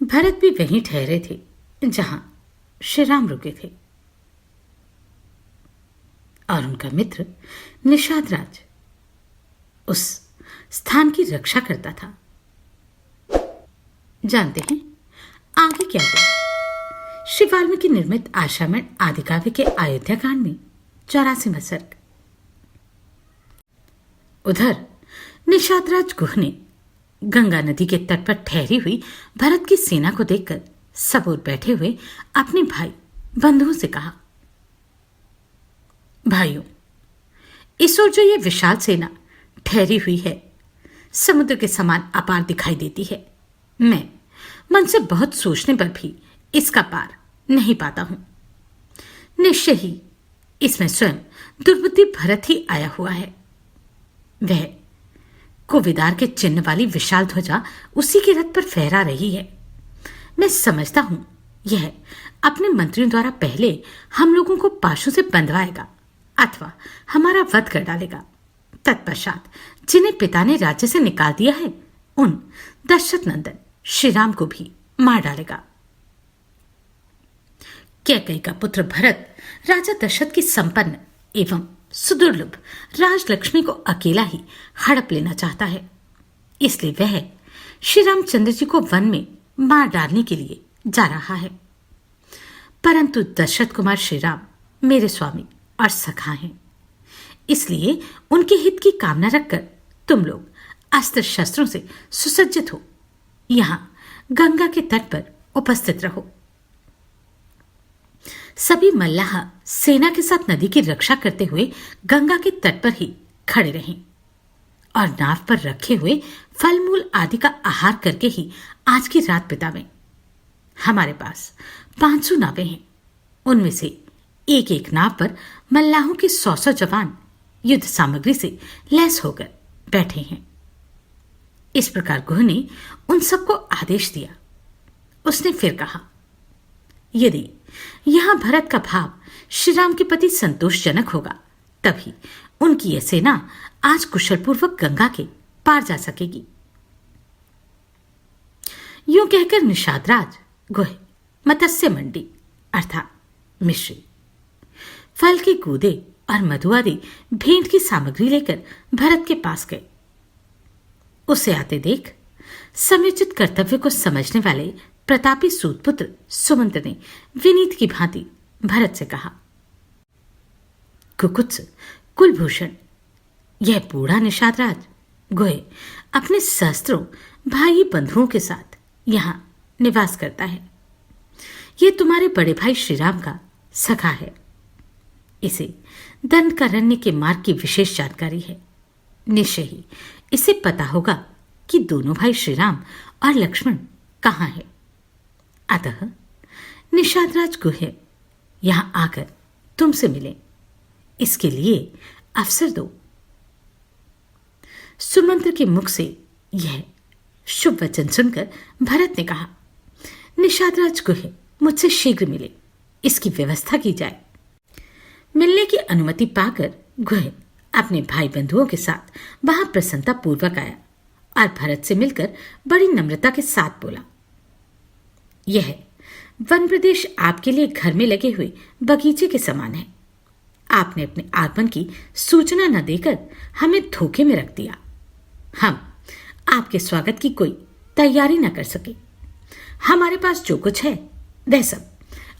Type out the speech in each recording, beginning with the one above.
भरत भी वहीं ठहरे थे जहां श्री राम रुके थे, और उनका मित्र निषाद राज उस स्थान की रक्षा करता था। जानते हैं आगे क्या हुआ? श्री वाल्मीकि निर्मित आश्रामण आदिकाव्य के अयोध्या कांड में 84वां सर्ग। उधर निषादराज गुह ने गंगा नदी के तट पर ठहरी हुई भरत की सेना को देखकर सब ओर बैठे हुए अपने भाई बंधुओं से कहा, भाइयों, इस ओर जो ये विशाल सेना ठहरी हुई है समुद्र के समान अपार दिखाई देती है। मैं मन से बहुत सोचने पर भी इसका पार नहीं पाता हूं। निश्चय ही इसमें स्वयं दुर्बुद्धि भरत ही आया हुआ है। वह कोविदार के चिन्ह वाली विशाल ध्वजा उसी के रथ पर फहरा रही है। मैं समझता हूं यह अपने मंत्रियों द्वारा पहले हम लोगों को पाशों से बंधवाएगा अथवा हमारा वध कर डालेगा। तत्पश्चात जिन्हें पिता ने राज्य से निकाल दिया है उन दशरथ नंदन श्री राम को भी मार डालेगा। कैकेयी का पुत्र भरत राजा दशरथ की संपन्न एवं सुदुर्लभ राजलक्ष्मी को अकेला ही हड़प लेना चाहता है। इसलिए वह श्री रामचंद्र जी को वन में मार डालने के लिए जा रहा है। परंतु दशरथ कुमार श्री राम मेरे स्वामी और सखा हैं, इसलिए उनके हित की कामना रखकर तुम लोग अस्त्र शस्त्रों से सुसज्जित हो यहां गंगा के तट पर उपस्थित रहो। सभी मल्लाह सेना के साथ नदी की रक्षा करते हुए गंगा के तट पर ही खड़े रहें और नाव पर रखे हुए फल मूल आदि का आहार करके ही आज की रात बितावें। हमारे पास 500 नावें हैं, उनमें से एक एक नाव पर मल्लाहों के 100 जवान युद्ध सामग्री से लैस होकर बैठे हैं। इस प्रकार गुह ने उन सबको आदेश दिया। उसने फिर कहा, यदि यहां भरत का भाव श्री राम के प्रति संतोषजनक होगा तभी उनकी यह सेना आज कुशलपूर्वक गंगा के पार जा सकेगी। यूं कहकर निषादराज गुह मत्स्य मंडी अर्थात मिश्री, फल के गूदे और मधु आदि भेंट की सामग्री लेकर भरत के पास गए। उसे आते देख समुचित कर्तव्य को समझने वाले प्रतापी सूतपुत्र सुमंत्र ने विनीत की भांति भरत से कहा, कुकुत्स कुलभूषण, यह बूढ़ा निषादराज गोहे अपने सहस्त्रों भाई बंधुओं के साथ यहां निवास करता है। यह तुम्हारे बड़े भाई श्री राम का सखा है। इसे दंडकारण्य के मार्ग की विशेष जानकारी है। निश्चय ही इसे पता होगा कि दोनों भाई श्री राम और लक्ष्मण कहां है। अतः निषादराज गुह यहां आकर तुमसे मिले, इसके लिए अवसर दो। सुमंत्र के मुख से यह शुभ वचन सुनकर भरत ने कहा, निषादराज गुह मुझसे शीघ्र मिले, इसकी व्यवस्था की जाए। मिलने की अनुमति पाकर गुह अपने भाई बंधुओं के साथ वहां प्रसन्नता पूर्वक आया और भरत से मिलकर बड़ी नम्रता के साथ बोला, यह वन प्रदेश आपके लिए घर में लगे हुए बगीचे के समान है। आपने अपने आगमन की सूचना न देकर हमें धोखे में रख दिया। हम आपके स्वागत की कोई तैयारी न कर सके। हमारे पास जो कुछ है वह सब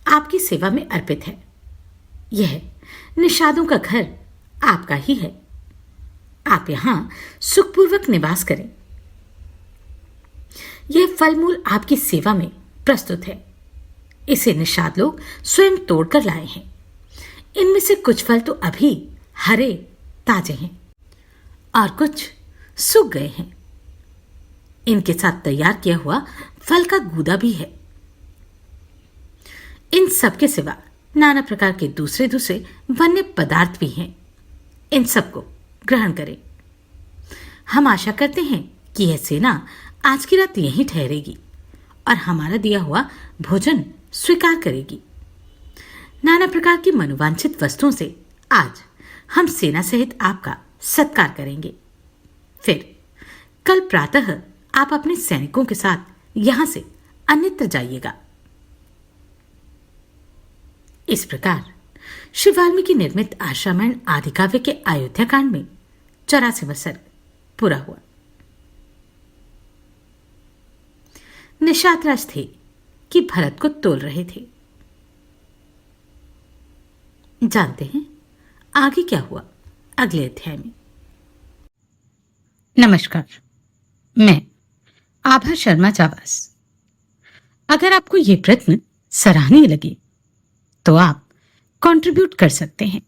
आपकी सेवा में अर्पित है। यह निषादों का घर आपका ही है। आप यहां सुखपूर्वक निवास करें। यह फलमूल आपकी सेवा में प्रस्तुत है। इसे निषाद लोग स्वयं तोड़कर लाए हैं। इनमें से कुछ फल तो अभी हरे ताजे हैं और कुछ सूख गए हैं। इनके साथ तैयार किया हुआ फल का गूदा भी है। इन सब के सिवा नाना प्रकार के दूसरे दूसरे वन्य पदार्थ भी हैं। इन सबको ग्रहण करें। हम आशा करते हैं कि यह सेना आज की रात यहीं ठहरेगी और हमारा दिया हुआ भोजन स्वीकार करेगी। नाना प्रकार की मनोवांछित वस्तुओं से आज हम सेना सहित आपका सत्कार करेंगे। फिर कल प्रातः आप अपने सैनिकों के साथ यहां से अन्यत्र जाइएगा। इस प्रकार श्री वाल्मीकि निर्मित आश्रामायण आदि काव्य के अयोध्या कांड में 84वां सर्ग पूरा हुआ। निषादराज थे कि भरत को तोल रहे थे। जानते हैं आगे क्या हुआ अगले अध्याय में। नमस्कार, मैं आभा शर्मा जावास। अगर आपको ये प्रश्न सराहनीय लगे तो आप कंट्रीब्यूट कर सकते हैं।